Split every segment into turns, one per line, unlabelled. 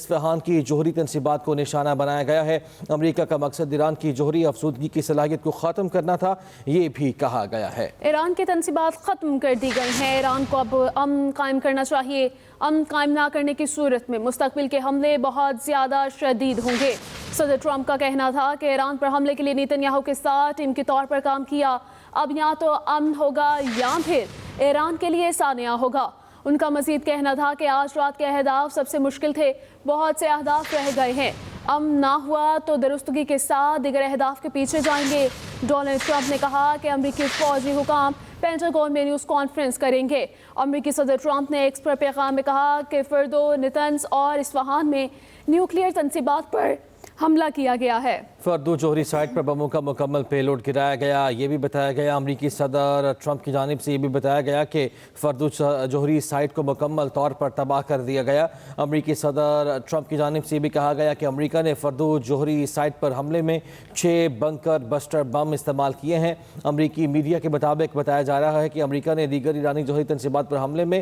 Isfahan کی جوہری تنصیبات کو نشانہ بنایا گیا ہے۔ امریکہ کا مقصد ایران کی جوہری افزودگی کی صلاحیت کو ختم کرنا تھا، یہ بھی کہا گیا ہے۔
ایران کی تنصیبات ختم کر دی گئی ہیں، ایران کو اب امن قائم کرنا چاہیے۔ امن قائم نہ کرنے کی صورت میں مستقبل کے حملے بہت زیادہ شدید ہوں گے۔ صدر ٹرمپ کا کہنا تھا کہ ایران پر حملے کے لیے نیتن یاہو کے ساتھ ٹیم کے طور پر کام کیا، اب یا تو امن ہوگا یا پھر ایران کے لیے سانحہ ہوگا۔ ان کا مزید کہنا تھا کہ آج رات کے اہداف سب سے مشکل تھے، بہت سے اہداف رہ گئے ہیں، امن نہ ہوا تو درستگی کے ساتھ دیگر اہداف کے پیچھے جائیں گے۔ ڈونلڈ ٹرمپ نے کہا کہ امریکی فوجی حکام پینٹاگون میں نیوز کانفرنس کریں گے۔ امریکی صدر ٹرمپ نے ایکس پر پیغام میں کہا کہ فردو، نتنز اور اصفہان میں نیوکلیئر تنصیبات پر حملہ کیا گیا ہے۔
فردو جوہری سائٹ پر بموں کا مکمل پے لوڈ گرایا گیا، یہ بھی بتایا گیا۔ امریکی صدر ٹرمپ کی جانب سے یہ بھی بتایا گیا کہ فردو جوہری سائٹ کو مکمل طور پر تباہ کر دیا گیا۔ امریکی صدر ٹرمپ کی جانب سے یہ بھی کہا گیا کہ امریکہ نے فردو جوہری سائٹ پر حملے میں 6 بنکر بسٹر بم استعمال کیے ہیں۔ امریکی میڈیا کے مطابق بتایا جا رہا ہے کہ امریکہ نے دیگر ایرانی جوہری تنصیبات پر حملے میں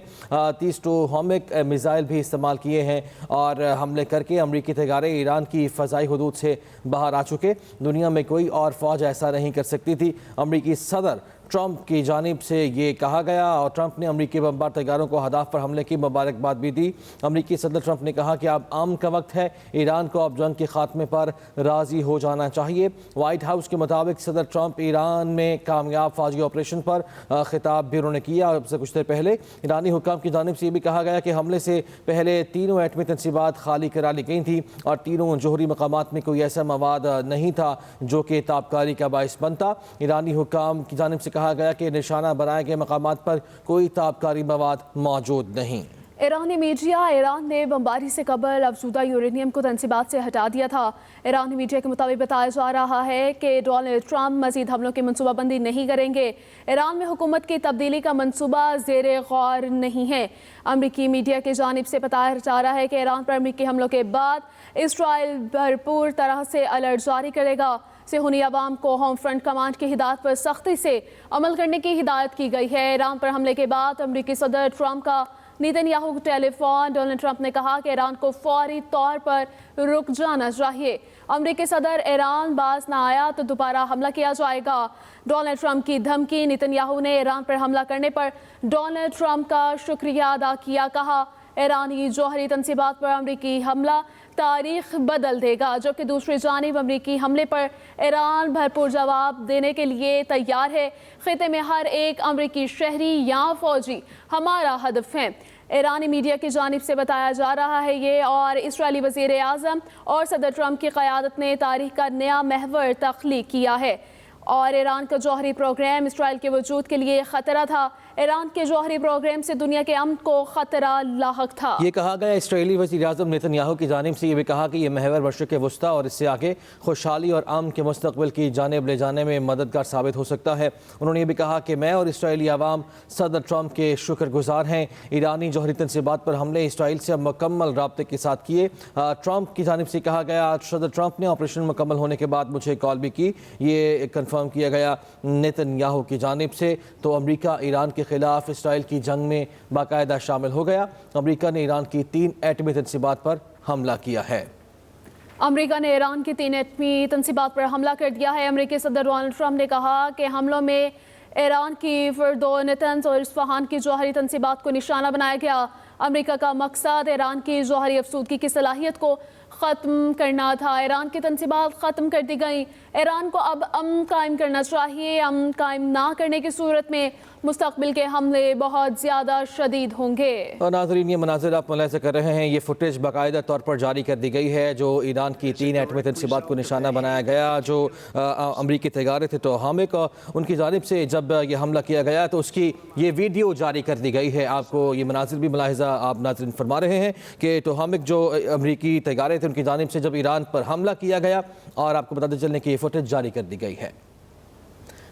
30 ٹوہمک میزائل بھی استعمال کیے ہیں اور حملے کر کے امریکی طیارے ایران کی فضائی حدود سے باہر آ چکے۔ دنیا میں کوئی اور فوج ایسا نہیں کر سکتی تھی۔ امریکی صدر ٹرمپ کی جانب سے یہ کہا گیا اور ٹرمپ نے امریکی بمبار طیاروں کو اہداف پر حملے کی مبارکباد بھی دی۔ امریکی صدر ٹرمپ نے کہا کہ اب امن کا وقت ہے، ایران کو اب جنگ کے خاتمے پر راضی ہو جانا چاہیے۔ وائٹ ہاؤس کے مطابق صدر ٹرمپ ایران میں کامیاب فوجی آپریشن پر خطاب بھی انہوں نے کیا اور اب سے کچھ دیر پہلے ایرانی حکام کی جانب سے یہ بھی کہا گیا کہ حملے سے پہلے تینوں ایٹمی تنصیبات خالی کرا لی گئی تھیں اور تینوں جوہری مقامات میں کوئی ایسا مواد نہیں تھا جو کہ تابکاری کا باعث بنتا۔ ایرانی حکام کی جانب سے کہا گیا کہ نشانہ بنائے گئے مقامات پر کوئی تابکاری مواد موجود نہیں۔
ایرانی میڈیا ایران نے بمباری سے قبل افزودہ یورینیم کو تنصیبات سے ہٹا دیا تھا۔ ایرانی میڈیا کے مطابق بتایا جا رہا ہے کہ ڈونلڈ ٹرمپ مزید حملوں کی منصوبہ بندی نہیں کریں گے۔ ایران میں حکومت کی تبدیلی کا منصوبہ زیر غور نہیں ہے۔ امریکی میڈیا کی جانب سے بتایا جا رہا ہے کہ ایران پر امریکی حملوں کے بعد اسرائیل بھرپور طرح سے الرٹ جاری کرے گا۔ صہیونی عوام کو ہوم فرنٹ کمانڈ کی ہدایت پر سختی سے عمل کرنے کی ہدایت کی گئی ہے۔ ایران پر حملے کے بعد امریکی صدر ٹرمپ کا نیتن یاہو کو ٹیلی فون۔ ڈونلڈ ٹرمپ نے کہا کہ ایران کو فوری طور پر رک جانا چاہیے۔ امریکی صدر ایران باز نہ آیا تو دوبارہ حملہ کیا جائے گا۔ ڈونلڈ ٹرمپ کی دھمکی۔ نیتن یاہو نے ایران پر حملہ کرنے پر ڈونلڈ ٹرمپ کا شکریہ ادا کیا، کہا ایرانی جوہری تنصیبات پر امریکی حملہ تاریخ بدل دے گا، جبکہ دوسری جانب امریکی حملے پر ایران بھرپور جواب دینے کے لیے تیار ہے۔ خطے میں ہر ایک امریکی شہری یا فوجی ہمارا ہدف ہے، ایرانی میڈیا کی جانب سے بتایا جا رہا ہے یہ، اور اسرائیلی وزیر اعظم اور صدر ٹرمپ کی قیادت نے تاریخ کا نیا محور تخلیق کیا ہے اور ایران کا جوہری پروگرام اسرائیل کے وجود کے لیے خطرہ تھا۔ ایران کے جوہری پروگرام سے دنیا کے امن کو خطرہ لاحق تھا۔
یہ کہا گیا اسرائیلی وزیر اعظم نیتن یاہو کی جانب سے یہ بھی کہا کہ یہ محور مشرق وسطیٰ اور اس سے آگے خوشحالی اور امن کے مستقبل کی جانب لے جانے میں مددگار ثابت ہو سکتا ہے۔ انہوں نے یہ بھی کہا کہ میں اور اسرائیلی عوام صدر ٹرمپ کے شکر گزار ہیں۔ ایرانی جوہری تنصیبات پر حملے اسرائیل سے مکمل رابطے کے ساتھ کیے۔ ٹرمپ کی جانب سے کہا گیا، صدر ٹرمپ نے آپریشن مکمل ہونے کے بعد مجھے کال بھی کی، یہ کنفرم کیا گیا نیتن یاہو کی جانب سے۔ تو امریکہ ایران کے خلاف اسرائیل کی جنگ میں باقاعدہ شامل ہو گیا۔ امریکہ نے ایران کی 3 ایٹمی تنصیبات پر حملہ کیا ہے۔
امریکہ نے ایران کی 3 ایٹمی تنصیبات پر حملہ کر دیا ہے۔ امریکی صدر ڈونلڈ ٹرمپ نے کہا کہ حملوں میں ایران کی فردو، نتنز اور اصفہان کی جوہری تنصیبات کو نشانہ بنایا گیا۔ امریکہ کا مقصد ایران کی جوہری افزودگی کی صلاحیت کو ختم کرنا تھا۔ ایران کی تنصیبات ختم کر دی گئیں۔ ایران کو اب امن قائم کرنا چاہیے۔ امن قائم نہ کرنے کی صورت میں مستقبل کے حملے بہت زیادہ شدید ہوں گے۔
اور ناظرین، یہ مناظر آپ ملاحظہ کر رہے ہیں، یہ فوٹیج باقاعدہ طور پر جاری کر دی گئی ہے جو ایران کی 3 ایٹمی تنصیبات کو نشانہ بنایا گیا، جو امریکی طیارے تھے ٹوہمک، ان کی جانب سے جب یہ حملہ کیا گیا تو اس کی یہ ویڈیو جاری کر دی گئی ہے۔ آپ کو یہ مناظر بھی ملاحظہ آپ ناظرین فرما رہے ہیں کہ ٹوہمک جو امریکی طیارے تھے ان کی جانب سے جب ایران پر حملہ کیا گیا، اور آپ کو بتاتے چلنے کہ یہ فوٹیج جاری کر دی گئی ہے۔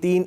3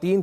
3